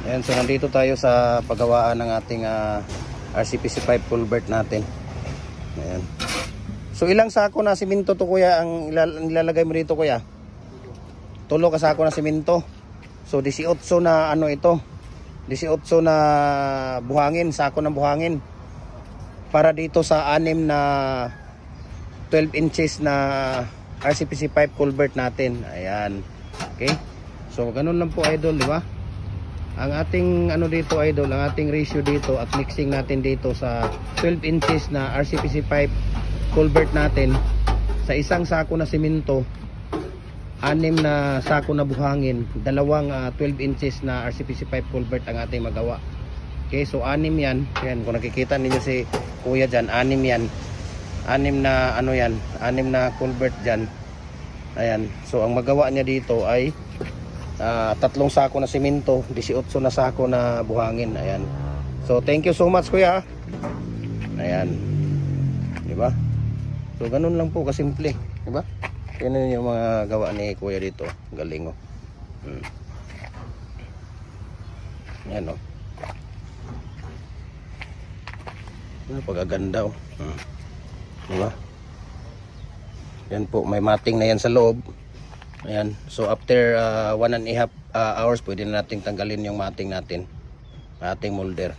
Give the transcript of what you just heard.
Ayan, so nandito tayo sa paggawaan ng ating RCPC pipe culvert natin. Ayan. So ilang sako na simento to kuya ang ilalagay mo dito kuya? 3 ka sako na simento. So 18 na ano ito? 18 na buhangin, sako ng buhangin. Para dito sa 6 na 12 inches na RCPC pipe culvert natin. Ayan. Okay? So ganun lang po idol, di ba? Ang ating ano dito idol, ang ating ratio dito at mixing natin dito sa 12 inches na RCPC pipe culvert natin, sa isang sako na simento 6 na sako na buhangin, 2 12 inches na RCPC pipe culvert ang ating magawa. Okay, so 6 yan. Yan, kung nakikita ninyo si kuya dyan, 6 yan. 6 na ano yan, 6 na culvert dyan. Ayan, so ang magawa niya dito ay 3 sako na simento, 18 na sako na buhangin. Ayan. So thank you so much kuya. Ayan. Di ba? So ganun lang po kasimple, di ba? Yan yung mga gawa ni kuya dito. Galing oh. Ayan oh. Pagaganda oh. Di ba? Yan po, may mating na yan sa loob. Ayan, so after 1.5 hours pwede na natin tanggalin yung mating natin, ating molder.